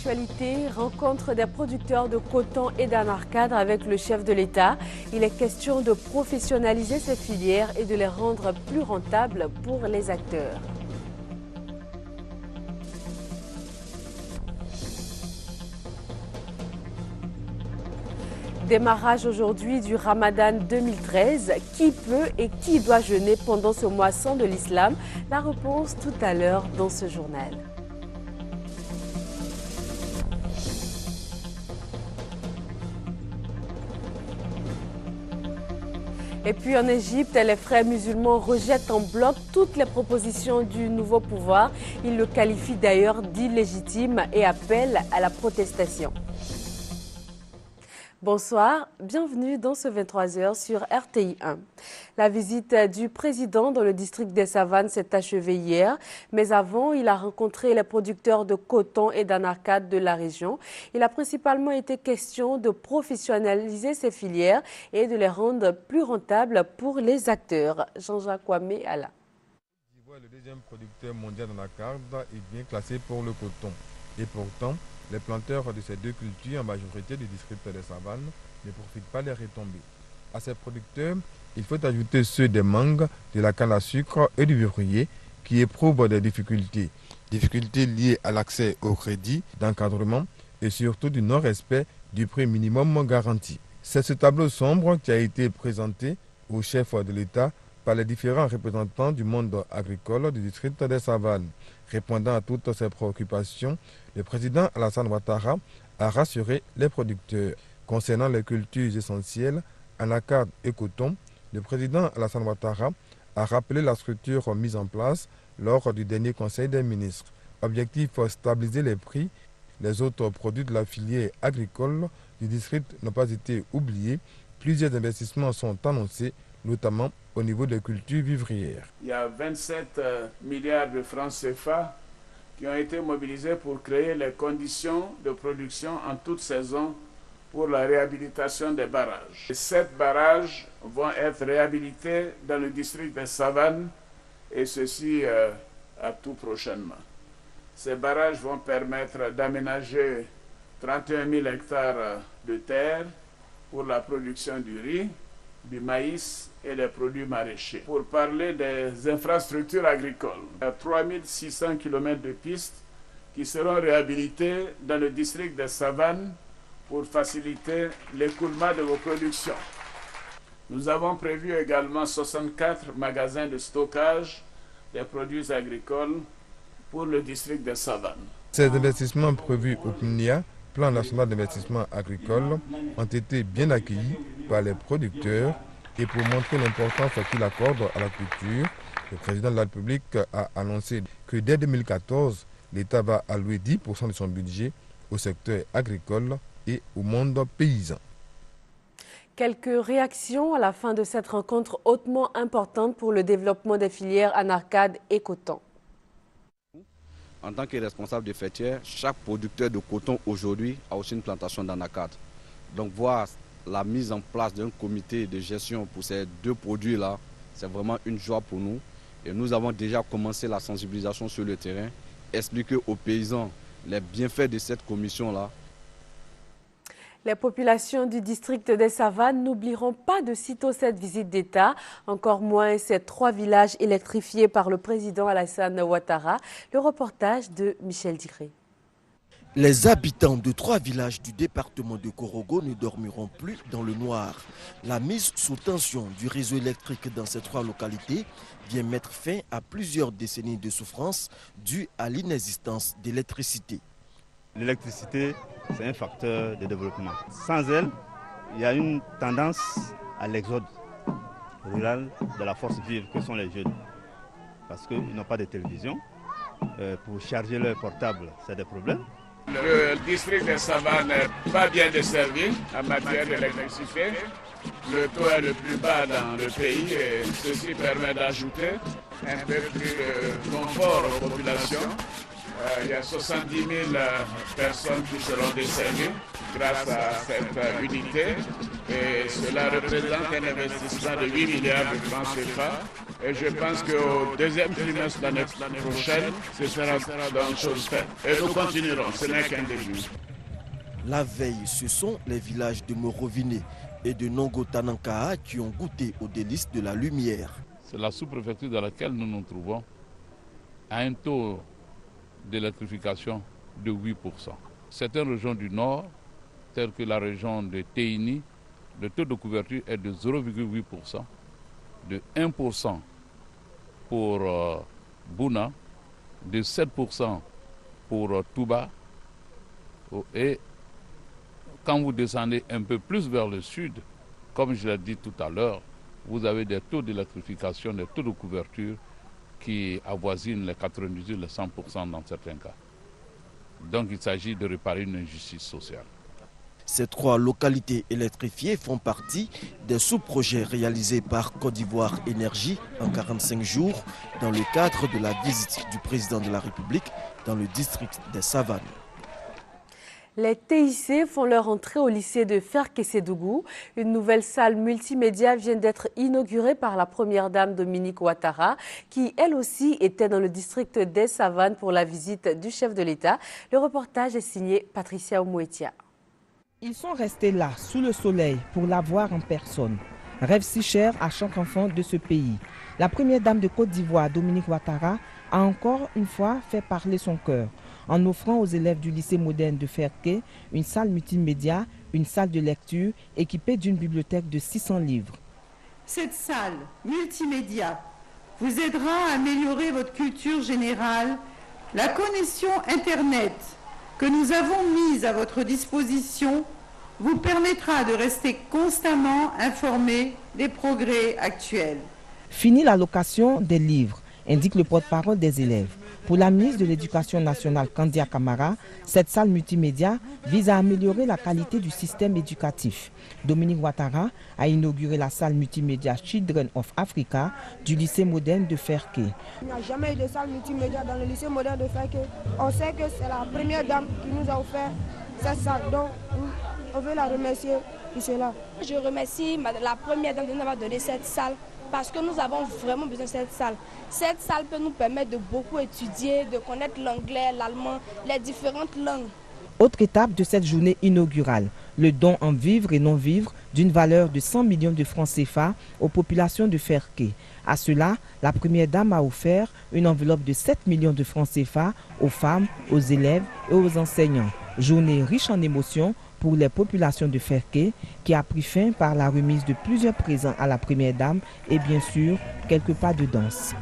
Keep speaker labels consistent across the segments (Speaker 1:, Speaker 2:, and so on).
Speaker 1: l'actualité, rencontre des producteurs de coton et d'anarcade avec le chef de l'État. Il est question de professionnaliser ces filières et de les rendre plus rentables pour les acteurs. Démarrage aujourd'hui du Ramadan 2013. Qui peut et qui doit jeûner pendant ce mois saint de l'islam? La réponse tout à l'heure dans ce journal. Et puis en Égypte, les frères musulmans rejettent en bloc toutes les propositions du nouveau pouvoir. Ils le qualifient d'ailleurs d'illégitime et appellent à la protestation. Bonsoir, bienvenue dans ce 23h sur RTI 1. La visite du président dans le district des Savanes s'est achevée hier, mais avant, il a rencontré les producteurs de coton et d'anarcade de la région. Il a principalement été question de professionnaliser ces filières et de les rendre plus rentables pour les acteurs. Jean-Jacques Kwame Ala.
Speaker 2: Le deuxième producteur mondial d'anarcade est bien classé pour le coton. Et pourtant, les planteurs de ces deux cultures, en majorité du district des Savanes, ne profitent pas des retombées. À ces producteurs, il faut ajouter ceux des mangues, de la canne à sucre et du vivrier qui éprouvent des difficultés. Difficultés liées à l'accès au crédit, d'encadrement et surtout du non-respect du prix minimum garanti. C'est ce tableau sombre qui a été présenté au chef de l'État par les différents représentants du monde agricole du district des Savanes. Répondant à toutes ces préoccupations, le président Alassane Ouattara a rassuré les producteurs. Concernant les cultures essentielles, anarcade et coton, le président Alassane Ouattara a rappelé la structure mise en place lors du dernier Conseil des ministres. Objectif, stabiliser les prix. Les autres produits de la filière agricole du district n'ont pas été oubliés. Plusieurs investissements sont annoncés, notamment au niveau des cultures vivrières.
Speaker 3: Il y a 27 milliards de francs CFA qui ont été mobilisés pour créer les conditions de production en toute saison pour la réhabilitation des barrages. 7 barrages vont être réhabilités dans le district des Savanes et ceci à tout prochainement. Ces barrages vont permettre d'aménager 31 000 hectares de terre pour la production du riz, du maïs et des produits maraîchers. Pour parler des infrastructures agricoles, il y a 3600 km de pistes qui seront réhabilitées dans le district des Savanes pour faciliter l'écoulement de vos productions. Nous avons prévu également 64 magasins de stockage des produits agricoles pour le district des Savanes.
Speaker 2: Ces investissements prévus au PNIA, Plan national d'investissement agricole, ont été bien accueillis par les producteurs et pour montrer l'importance qu'il accorde à la culture, le président de la République a annoncé que dès 2014, l'État va allouer 10% de son budget au secteur agricole et au monde paysan.
Speaker 1: Quelques réactions à la fin de cette rencontre hautement importante pour le développement des filières anarcade et coton.
Speaker 4: En tant que responsable de fêtière, chaque producteur de coton aujourd'hui a aussi une plantation d'anarcade. Donc voir la mise en place d'un comité de gestion pour ces deux produits-là, c'est vraiment une joie pour nous. Et nous avons déjà commencé la sensibilisation sur le terrain, expliquer aux paysans les bienfaits de cette commission-là.
Speaker 1: Les populations du district des Savanes n'oublieront pas de sitôt cette visite d'État, encore moins ces 3 villages électrifiés par le président Alassane Ouattara. Le reportage de Michel Digré.
Speaker 5: Les habitants de 3 villages du département de Korogo ne dormiront plus dans le noir. La mise sous tension du réseau électrique dans ces 3 localités vient mettre fin à plusieurs décennies de souffrance dues à l'inexistence d'électricité.
Speaker 6: L'électricité, c'est un facteur de développement. Sans elle, il y a une tendance à l'exode rural de la force vive que sont les jeunes. Parce qu'ils n'ont pas de télévision. Pour charger leur portable, c'est des problèmes.
Speaker 3: Le district des Savanes n'est pas bien desservi en matière d'électricité. Le taux est le plus bas dans le pays et ceci permet d'ajouter un peu plus de confort aux populations. Il y a 70 000 personnes qui seront desservies grâce à cette unité Et cela représente un investissement de 8 milliards de francs CFA. Et je pense qu'au deuxième trimestre de l'année prochaine, ce sera donc chose faite. Et nous continuerons, ce n'est qu'un début.
Speaker 5: La veille, ce sont les villages de Moroviné et de Nongo-Tanankaha qui ont goûté aux délices de la lumière.
Speaker 7: C'est la sous-préfecture dans laquelle nous nous trouvons à un taux d'électrification de 8%. Certaines régions du nord, telles que la région de Teini, le taux de couverture est de 0,8%, de 1% pour Bouna, de 7% pour Touba. Et quand vous descendez un peu plus vers le sud, comme je l'ai dit tout à l'heure, vous avez des taux d'électrification, des taux de couverture qui avoisinent les 98, les 100% dans certains cas. Donc il s'agit de réparer une injustice sociale.
Speaker 5: Ces 3 localités électrifiées font partie des sous-projets réalisés par Côte d'Ivoire Énergie en 45 jours dans le cadre de la visite du président de la République dans le district des Savanes.
Speaker 1: Les TIC font leur entrée au lycée de Ferke-Sédougou. Une nouvelle salle multimédia vient d'être inaugurée par la première dame Dominique Ouattara, qui elle aussi était dans le district des Savanes pour la visite du chef de l'État. Le reportage est signé Patricia Omouetia.
Speaker 8: Ils sont restés là, sous le soleil, pour la voir en personne. Rêve si cher à chaque enfant de ce pays. La première dame de Côte d'Ivoire, Dominique Ouattara, a encore une fois fait parler son cœur en offrant aux élèves du lycée moderne de Ferke une salle multimédia, une salle de lecture équipée d'une bibliothèque de 600 livres.
Speaker 9: Cette salle multimédia vous aidera à améliorer votre culture générale. La connexion Internet que nous avons mise à votre disposition vous permettra de rester constamment informé des progrès actuels.
Speaker 8: Fini la location des livres, indique le porte-parole des élèves. Pour la ministre de l'Éducation nationale, Kandia Camara, cette salle multimédia vise à améliorer la qualité du système éducatif. Dominique Ouattara a inauguré la salle multimédia Children of Africa du lycée moderne de Ferke.
Speaker 10: Il n'y a jamais eu de salle multimédia dans le lycée moderne de Ferke. On sait que c'est la première dame qui nous a offert cette salle, donc on veut la remercier pour cela.
Speaker 11: Je remercie la première dame de nous avoir donné cette salle, parce que nous avons vraiment besoin de cette salle. Cette salle peut nous permettre de beaucoup étudier, de connaître l'anglais, l'allemand, les différentes langues.
Speaker 8: Autre étape de cette journée inaugurale, le don en vivres et non-vivres d'une valeur de 100 millions de francs CFA aux populations de Ferke. À cela, la première dame a offert une enveloppe de 7 millions de francs CFA aux femmes, aux élèves et aux enseignants. Journée riche en émotions pour les populations de Ferke, qui a pris fin par la remise de plusieurs présents à la première dame et bien sûr quelques pas de danse.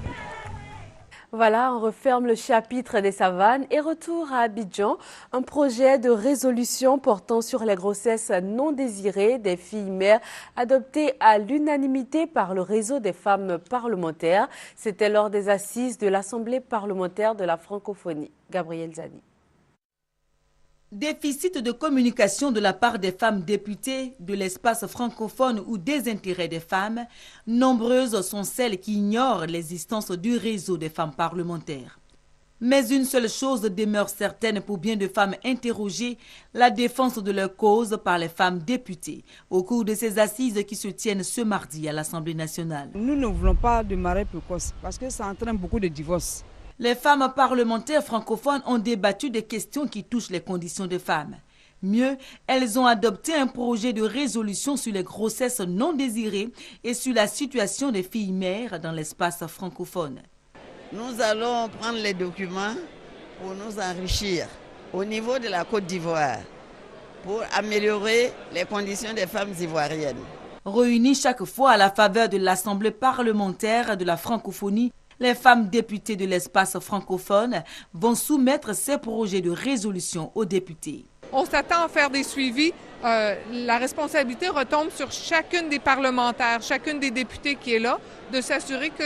Speaker 1: Voilà, on referme le chapitre des Savanes et retour à Abidjan. Un projet de résolution portant sur les grossesses non désirées des filles mères adopté à l'unanimité par le réseau des femmes parlementaires. C'était lors des assises de l'Assemblée parlementaire de la francophonie. Gabriel Zani.
Speaker 12: Déficit de communication de la part des femmes députées de l'espace francophone ou désintérêt des femmes, nombreuses sont celles qui ignorent l'existence du réseau des femmes parlementaires. Mais une seule chose demeure certaine pour bien de femmes interrogées, la défense de leur cause par les femmes députées, au cours de ces assises qui se tiennent ce mardi à l'Assemblée nationale.
Speaker 13: Nous ne voulons pas de mariage précoce parce que ça entraîne beaucoup de divorces.
Speaker 12: Les femmes parlementaires francophones ont débattu des questions qui touchent les conditions des femmes. Mieux, elles ont adopté un projet de résolution sur les grossesses non désirées et sur la situation des filles mères dans l'espace francophone.
Speaker 14: Nous allons prendre les documents pour nous enrichir au niveau de la Côte d'Ivoire pour améliorer les conditions des femmes ivoiriennes.
Speaker 12: Réunies chaque fois à la faveur de l'Assemblée parlementaire de la francophonie, les femmes députées de l'espace francophone vont soumettre ces projets de résolution aux députés.
Speaker 15: On s'attend à faire des suivis. La responsabilité retombe sur chacune des parlementaires, chacune des députés qui est là, de s'assurer que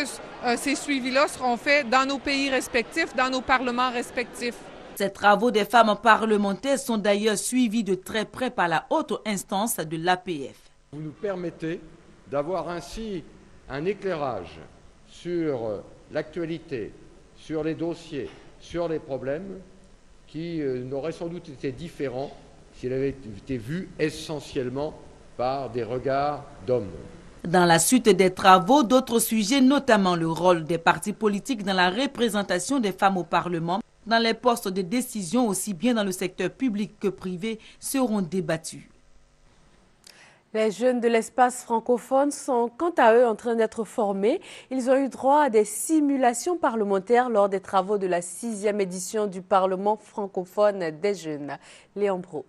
Speaker 15: ces suivis-là seront faits dans nos pays respectifs, dans nos parlements respectifs.
Speaker 12: Ces travaux des femmes parlementaires sont d'ailleurs suivis de très près par la haute instance de l'APF.
Speaker 16: Vous nous permettez d'avoir ainsi un éclairage sur l'actualité, sur les dossiers, sur les problèmes qui n'auraient sans doute été différents s'il avait été vu essentiellement par des regards d'hommes.
Speaker 12: Dans la suite des travaux, d'autres sujets, notamment le rôle des partis politiques dans la représentation des femmes au Parlement, dans les postes de décision aussi bien dans le secteur public que privé, seront débattus.
Speaker 1: Les jeunes de l'espace francophone sont quant à eux en train d'être formés. Ils ont eu droit à des simulations parlementaires lors des travaux de la 6e édition du Parlement francophone des jeunes. Léon Bro.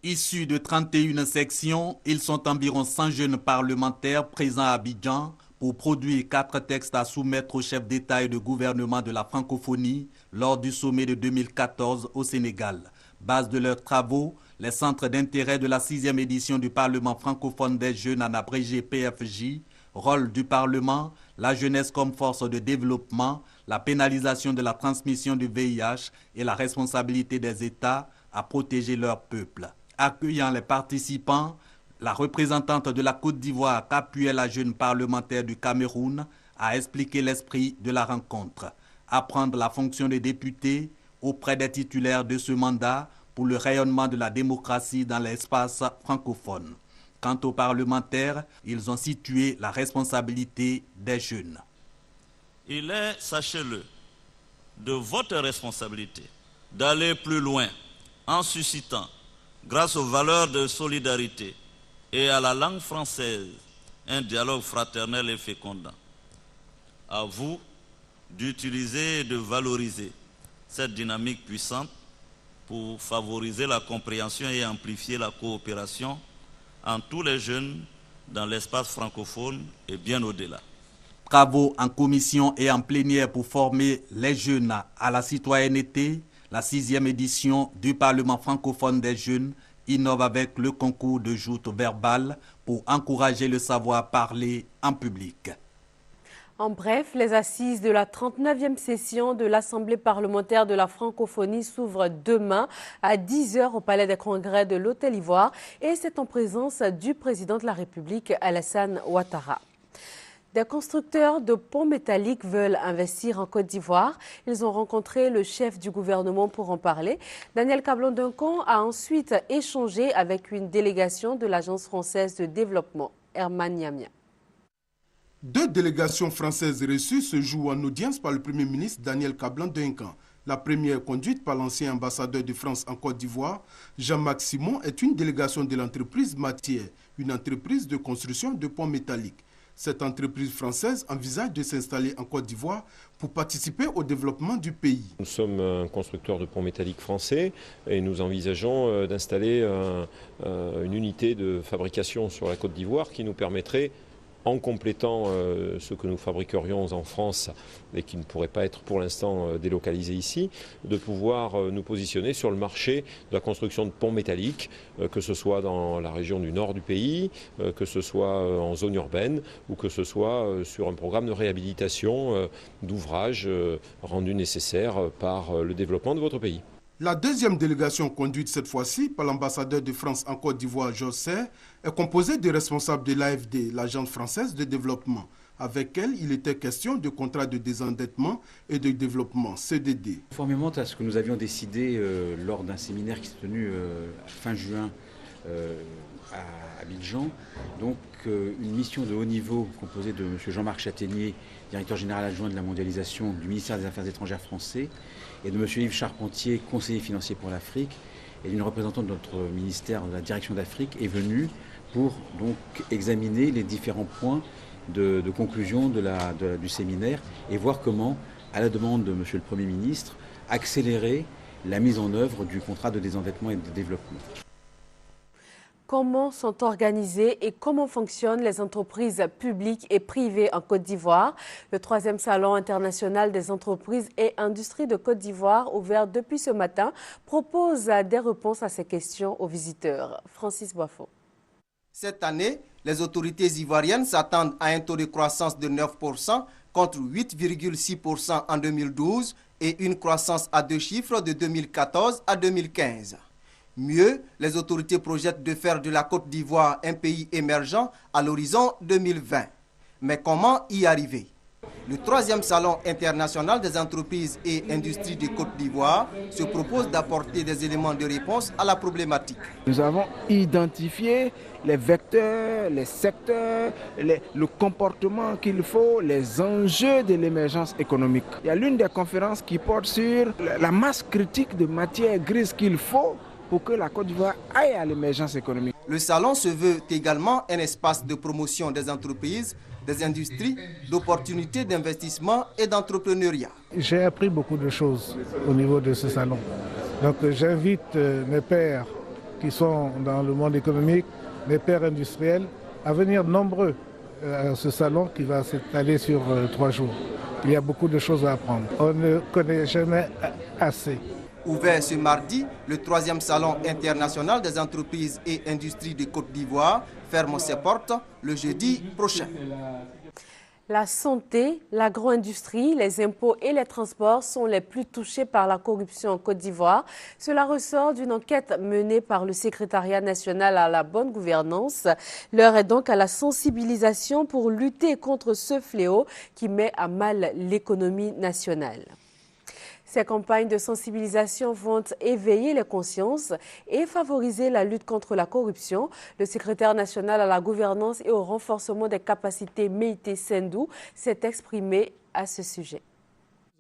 Speaker 17: Issus de 31 sections, ils sont environ 100 jeunes parlementaires présents à Abidjan pour produire 4 textes à soumettre au chef d'État et de gouvernement de la francophonie lors du sommet de 2014 au Sénégal. Base de leurs travaux, les centres d'intérêt de la 6e édition du Parlement francophone des jeunes, en abrégé PFJ, rôle du Parlement, la jeunesse comme force de développement, la pénalisation de la transmission du VIH et la responsabilité des États à protéger leur peuple. Accueillant les participants, la représentante de la Côte d'Ivoire, qu'appuyait la jeune parlementaire du Cameroun, a expliqué l'esprit de la rencontre. Apprendre la fonction des députés auprès des titulaires de ce mandat pour le rayonnement de la démocratie dans l'espace francophone. Quant aux parlementaires, ils ont situé la responsabilité des jeunes.
Speaker 18: Il est, sachez-le, de votre responsabilité d'aller plus loin en suscitant, grâce aux valeurs de solidarité et à la langue française, un dialogue fraternel et fécondant. À vous d'utiliser et de valoriser cette dynamique puissante pour favoriser la compréhension et amplifier la coopération entre tous les jeunes dans l'espace francophone et bien au-delà.
Speaker 17: Travaux en commission et en plénière pour former les jeunes à la citoyenneté. La 6e édition du Parlement francophone des jeunes innove avec le concours de joutes verbales pour encourager le savoir-parler en public.
Speaker 1: En bref, les assises de la 39e session de l'Assemblée parlementaire de la francophonie s'ouvrent demain à 10h au Palais des Congrès de l'Hôtel Ivoire et c'est en présence du président de la République, Alassane Ouattara. Des constructeurs de ponts métalliques veulent investir en Côte d'Ivoire. Ils ont rencontré le chef du gouvernement pour en parler. Daniel Cablon-Duncan a ensuite échangé avec une délégation de l'Agence française de développement, Herman Niamia.
Speaker 19: 2 délégations françaises reçues se jouent en audience par le Premier ministre Daniel Cablon-Duncan. La première, conduite par l'ancien ambassadeur de France en Côte d'Ivoire, Jean-Marc Simon, est une délégation de l'entreprise Matière, une entreprise de construction de ponts métalliques. Cette entreprise française envisage de s'installer en Côte d'Ivoire pour participer au développement du pays.
Speaker 20: Nous sommes un constructeur de ponts métalliques français et nous envisageons d'installer une unité de fabrication sur la Côte d'Ivoire qui nous permettrait, en complétant ce que nous fabriquerions en France et qui ne pourrait pas être pour l'instant délocalisé ici, de pouvoir nous positionner sur le marché de la construction de ponts métalliques, que ce soit dans la région du nord du pays, que ce soit en zone urbaine ou que ce soit sur un programme de réhabilitation d'ouvrages rendus nécessaires par le développement de votre pays.
Speaker 19: La deuxième délégation, conduite cette fois-ci par l'ambassadeur de France en Côte d'Ivoire, Georges Serre, est composée de responsables de l'AFD, l'Agence française de développement. Avec elle, il était question de contrats de désendettement et de développement, CDD.
Speaker 21: Conformément à ce que nous avions décidé lors d'un séminaire qui s'est tenu fin juin à Abidjan, donc une mission de haut niveau composée de M. Jean-Marc Châtaignier, directeur général adjoint de la mondialisation du ministère des Affaires étrangères français, et de M. Yves Charpentier, conseiller financier pour l'Afrique, et d'une représentante de notre ministère de la direction d'Afrique, est venue pour donc examiner les différents points de conclusion du séminaire et voir comment, à la demande de M. le Premier ministre, accélérer la mise en œuvre du contrat de désendettement et de développement.
Speaker 1: Comment sont organisées et comment fonctionnent les entreprises publiques et privées en Côte d'Ivoire? Le 3e Salon international des entreprises et industries de Côte d'Ivoire, ouvert depuis ce matin, propose des réponses à ces questions aux visiteurs. Francis Boifo.
Speaker 22: Cette année, les autorités ivoiriennes s'attendent à un taux de croissance de 9% contre 8,6% en 2012 et une croissance à 2 chiffres de 2014 à 2015. Mieux, les autorités projettent de faire de la Côte d'Ivoire un pays émergent à l'horizon 2020. Mais comment y arriver? Le 3e Salon international des entreprises et industries de Côte d'Ivoire se propose d'apporter des éléments de réponse à la problématique.
Speaker 2: Nous avons identifié les vecteurs, les secteurs, le comportement qu'il faut, les enjeux de l'émergence économique. Il y a l'une des conférences qui porte sur la masse critique de matières grises qu'il faut pour que la Côte d'Ivoire aille à l'émergence économique.
Speaker 22: Le salon se veut également un espace de promotion des entreprises, des industries, d'opportunités d'investissement et d'entrepreneuriat.
Speaker 4: J'ai appris beaucoup de choses au niveau de ce salon. Donc j'invite mes pairs qui sont dans le monde économique, mes pairs industriels, à venir nombreux à ce salon qui va s'étaler sur 3 jours. Il y a beaucoup de choses à apprendre. On ne connaît jamais assez.
Speaker 22: Ouvert ce mardi, le 3e Salon international des entreprises et industries de Côte d'Ivoire ferme ses portes le jeudi prochain.
Speaker 1: La santé, l'agro-industrie, les impôts et les transports sont les plus touchés par la corruption en Côte d'Ivoire. Cela ressort d'une enquête menée par le Secrétariat national à la bonne gouvernance. L'heure est donc à la sensibilisation pour lutter contre ce fléau qui met à mal l'économie nationale. Ces campagnes de sensibilisation vont éveiller les consciences et favoriser la lutte contre la corruption. Le secrétaire national à la gouvernance et au renforcement des capacités Meïté Sendou s'est exprimé à ce sujet.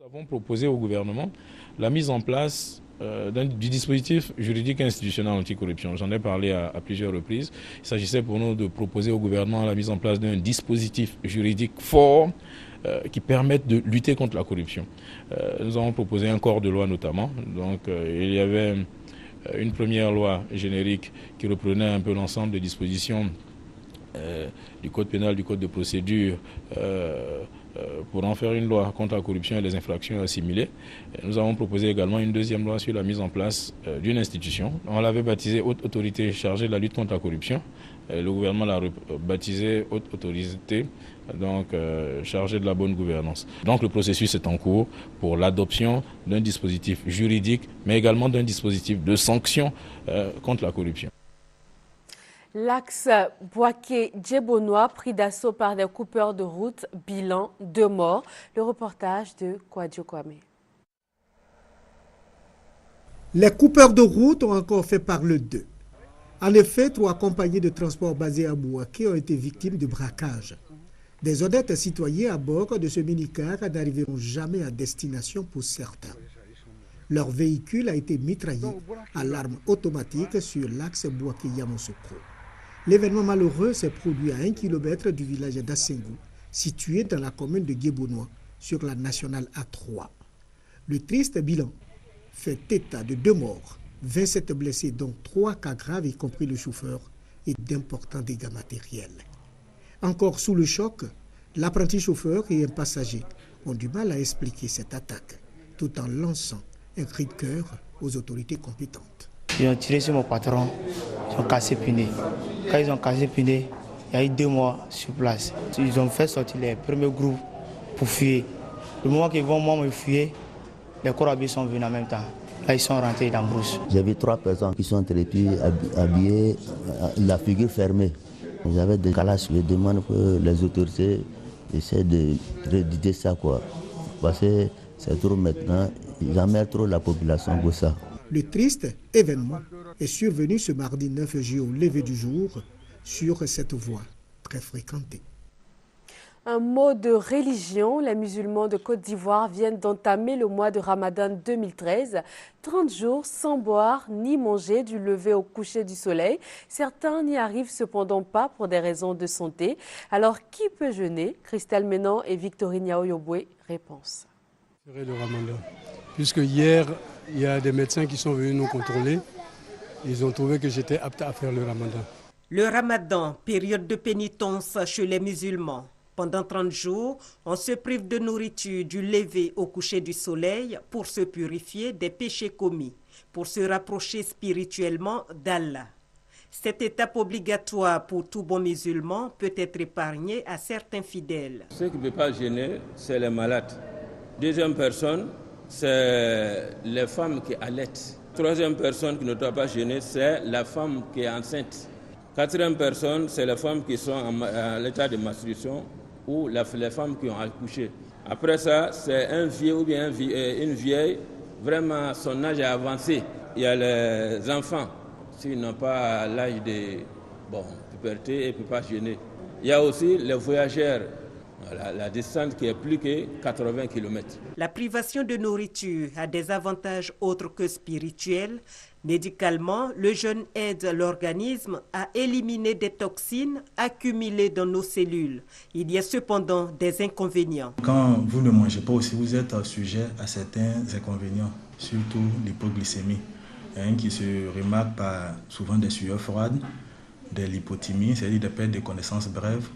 Speaker 23: Nous avons proposé au gouvernement la mise en place du dispositif juridique institutionnel anticorruption. J'en ai parlé à plusieurs reprises. Il s'agissait pour nous de proposer au gouvernement la mise en place d'un dispositif juridique fort qui permettent de lutter contre la corruption. Nous avons proposé un corps de loi notamment. Donc il y avait une première loi générique qui reprenait un peu l'ensemble des dispositions du code pénal, du code de procédure, pour en faire une loi contre la corruption et les infractions assimilées. Nous avons proposé également une deuxième loi sur la mise en place d'une institution. On l'avait baptisée Haute Autorité chargée de la lutte contre la corruption. Le gouvernement l'a baptisée Haute Autorité chargée de la bonne gouvernance. Donc le processus est en cours pour l'adoption d'un dispositif juridique, mais également d'un dispositif de sanction contre la corruption.
Speaker 1: L'axe Bouaké-Djebonois pris d'assaut par des coupeurs de route, bilan 2 morts. Le reportage de Kwadjo Kwame.
Speaker 24: Les coupeurs de route ont encore fait parler d'eux. En effet, 3 compagnies de transport basées à Bouaké ont été victimes de braquage. Des honnêtes citoyens à bord de ce minicar n'arriveront jamais à destination pour certains. Leur véhicule a été mitraillé à l'arme automatique sur l'axe Bouaké-Yamoussoukro. L'événement malheureux s'est produit à 1 km du village d'Assengou, situé dans la commune de Djebonois, sur la nationale A3. Le triste bilan fait état de 2 morts, 27 blessés, dont 3 cas graves, y compris le chauffeur, et d'importants dégâts matériels. Encore sous le choc, l'apprenti chauffeur et un passager ont du mal à expliquer cette attaque, tout en lançant un cri de cœur aux autorités compétentes.
Speaker 25: Ils ont tiré sur mon patron, ils ont cassé le pneu. Quand ils ont cassé le pneu, il y a eu 2 mois sur place. Ils ont fait sortir les premiers groupes pour fuir. Le moment qu'ils vont me fuir, les corabis sont venus en même temps. Là, ils sont rentrés dans la brousse.
Speaker 26: J'ai vu 3 personnes qui sont entretenues, habillées, la figure fermée. J'avais des calages, je demande que les autorités essaient de rédiger ça, quoi. Parce que c'est trop maintenant, ils emmerdent trop la population pour ça.
Speaker 24: Le triste événement est survenu ce mardi 9 juillet au lever du jour sur cette voie très fréquentée.
Speaker 1: Un mot de religion, les musulmans de Côte d'Ivoire viennent d'entamer le mois de Ramadan 2013. 30 jours sans boire ni manger du lever au coucher du soleil. Certains n'y arrivent cependant pas pour des raisons de santé. Alors qui peut jeûner? Christelle Ménan et Victorine Yaoyoboué, réponse.
Speaker 27: Le Ramadan. Puisque hier, il y a des médecins qui sont venus nous contrôler. Ils ont trouvé que j'étais apte à faire le Ramadan.
Speaker 28: Le Ramadan, période de pénitence chez les musulmans. Pendant 30 jours, on se prive de nourriture du lever au coucher du soleil pour se purifier des péchés commis, pour se rapprocher spirituellement d'Allah. Cette étape obligatoire pour tout bon musulman peut être épargnée à certains fidèles.
Speaker 29: Ceux qui ne peuvent pas jeûner, c'est les malades. Deuxième personne, c'est les femmes qui allaitent. Troisième personne qui ne doit pas jeûner, c'est la femme qui est enceinte. Quatrième personne, c'est les femmes qui sont à l'état de menstruation. ou les femmes qui ont accouché. Après ça, c'est un vieux ou bien une vieille, vraiment son âge est avancé. Il y a les enfants, s'ils n'ont pas l'âge de puberté, ils ne peuvent pas jeûner. Il y a aussi les voyageurs, la distance qui est plus que 80 km.
Speaker 28: La privation de nourriture a des avantages autres que spirituels. Médicalement, le jeûne aide l'organisme à éliminer des toxines accumulées dans nos cellules. Il y a cependant des inconvénients.
Speaker 3: Quand vous ne mangez pas aussi, vous êtes sujet à certains inconvénients, surtout l'hypoglycémie, qui se remarque par souvent des sueurs froides, de l'hypothymie, c'est-à-dire des pertes de connaissances brèves,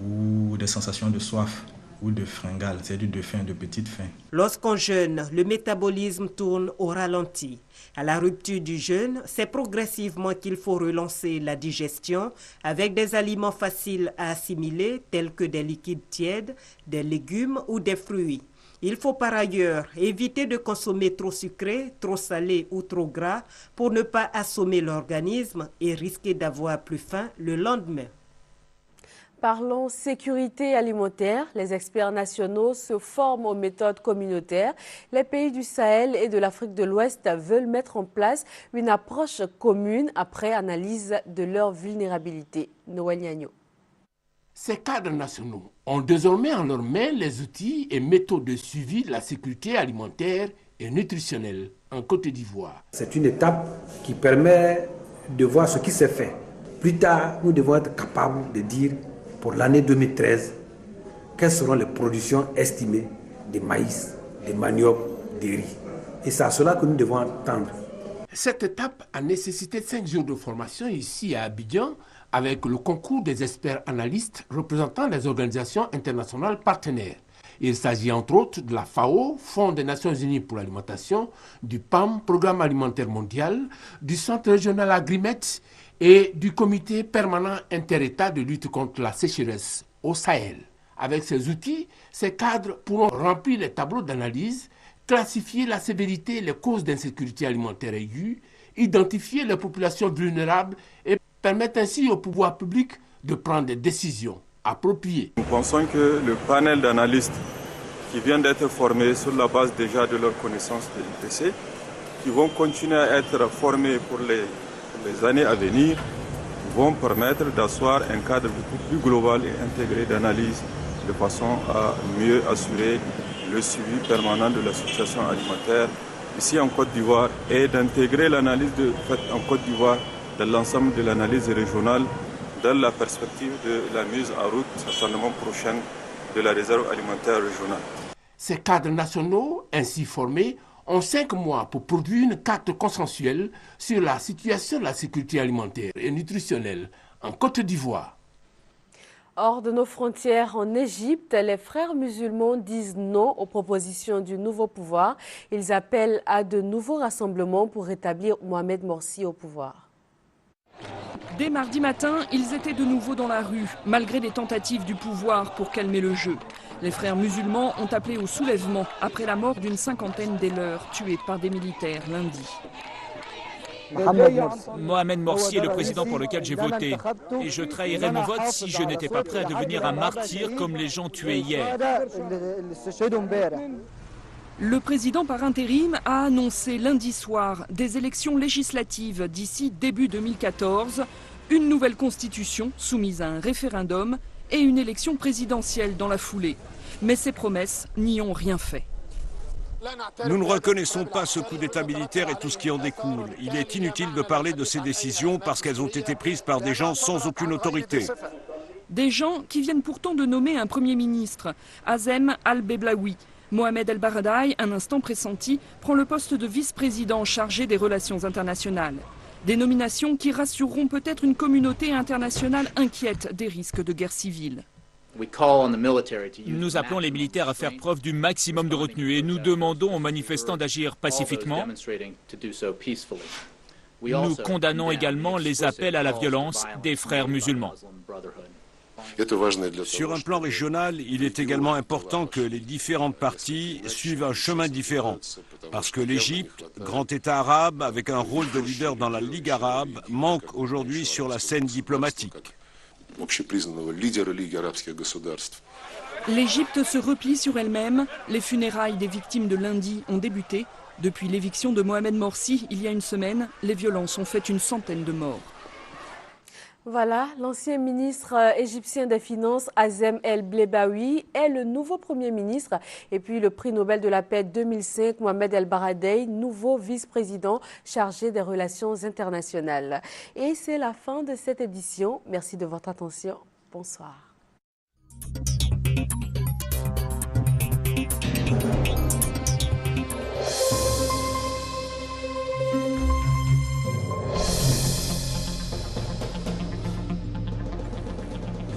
Speaker 3: ou des sensations de soif ou de fringale, c'est-à-dire de faim, de petite faim.
Speaker 28: Lorsqu'on jeûne, le métabolisme tourne au ralenti. À la rupture du jeûne, c'est progressivement qu'il faut relancer la digestion avec des aliments faciles à assimiler tels que des liquides tièdes, des légumes ou des fruits. Il faut par ailleurs éviter de consommer trop sucré, trop salé ou trop gras pour ne pas assommer l'organisme et risquer d'avoir plus faim le lendemain.
Speaker 1: Parlons sécurité alimentaire. Les experts nationaux se forment aux méthodes communautaires. Les pays du Sahel et de l'Afrique de l'Ouest veulent mettre en place une approche commune après analyse de leur vulnérabilité. Noël Niagno.
Speaker 5: Ces cadres nationaux ont désormais en leurs mains les outils et méthodes de suivi de la sécurité alimentaire et nutritionnelle en Côte d'Ivoire.
Speaker 6: C'est une étape qui permet de voir ce qui s'est fait. Plus tard, nous devons être capables de dire pour l'année 2013, quelles seront les productions estimées de maïs, de manioc, de riz. Et c'est à cela que nous devons attendre.
Speaker 5: Cette étape a nécessité 5 jours de formation ici à Abidjan avec le concours des experts analystes représentant les organisations internationales partenaires. Il s'agit entre autres de la FAO, Fonds des Nations Unies pour l'alimentation, du PAM, Programme alimentaire mondial, du Centre régional Agrimet et du comité permanent inter-État de lutte contre la sécheresse au Sahel. Avec ces outils, ces cadres pourront remplir les tableaux d'analyse, classifier la sévérité et les causes d'insécurité alimentaire aiguë, identifier les populations vulnérables et permettre ainsi au pouvoir public de prendre des décisions appropriées.
Speaker 7: Nous pensons que le panel d'analystes qui vient d'être formé sur la base déjà de leurs connaissances de l'IPC, qui vont continuer à être formés pour les années à venir, vont permettre d'asseoir un cadre beaucoup plus global et intégré d'analyse de façon à mieux assurer le suivi permanent de la situation alimentaire ici en Côte d'Ivoire et d'intégrer l'analyse en Côte d'Ivoire dans l'ensemble de l'analyse régionale dans la perspective de la mise en route certainement prochaine de la réserve alimentaire régionale.
Speaker 5: Ces cadres nationaux ainsi formés ont 5 mois pour produire une carte consensuelle sur la situation de la sécurité alimentaire et nutritionnelle en Côte d'Ivoire.
Speaker 1: Hors de nos frontières, en Égypte, les frères musulmans disent non aux propositions du nouveau pouvoir. Ils appellent à de nouveaux rassemblements pour rétablir Mohamed Morsi au pouvoir.
Speaker 8: Dès mardi matin, ils étaient de nouveau dans la rue, malgré des tentatives du pouvoir pour calmer le jeu. Les frères musulmans ont appelé au soulèvement après la mort d'une 50aine des leurs tués par des militaires lundi.
Speaker 9: Mohamed Morsi est le président pour lequel j'ai voté. Et je trahirais mon vote si je n'étais pas prêt à devenir un martyr comme les gens tués hier.
Speaker 8: Le président par intérim a annoncé lundi soir des élections législatives d'ici début 2014, une nouvelle constitution soumise à un référendum et une élection présidentielle dans la foulée. Mais ces promesses n'y ont rien fait.
Speaker 10: Nous ne reconnaissons pas ce coup d'État militaire et tout ce qui en découle. Il est inutile de parler de ces décisions parce qu'elles ont été prises par des gens sans aucune autorité.
Speaker 8: Des gens qui viennent pourtant de nommer un Premier ministre, Azem Al-Beblaoui. Mohamed El-Baradei, un instant pressenti, prend le poste de vice-président chargé des relations internationales. Des nominations qui rassureront peut-être une communauté internationale inquiète des risques de guerre civile.
Speaker 9: Nous appelons les militaires à faire preuve du maximum de retenue et nous demandons aux manifestants d'agir pacifiquement. Nous condamnons également les appels à la violence des frères musulmans.
Speaker 10: Sur un plan régional, il est également important que les différentes parties suivent un chemin différent. Parce que l'Égypte, grand État arabe avec un rôle de leader dans la Ligue arabe, manque aujourd'hui sur la scène diplomatique.
Speaker 8: L'Égypte se replie sur elle-même. Les funérailles des victimes de lundi ont débuté. Depuis l'éviction de Mohamed Morsi, il y a une semaine, les violences ont fait une centaine de morts.
Speaker 1: Voilà, l'ancien ministre égyptien des Finances, Azem El Blebaoui, est le nouveau Premier ministre. Et puis le prix Nobel de la paix 2005, Mohamed El Baradei, nouveau vice-président chargé des relations internationales. Et c'est la fin de cette édition. Merci de votre attention. Bonsoir.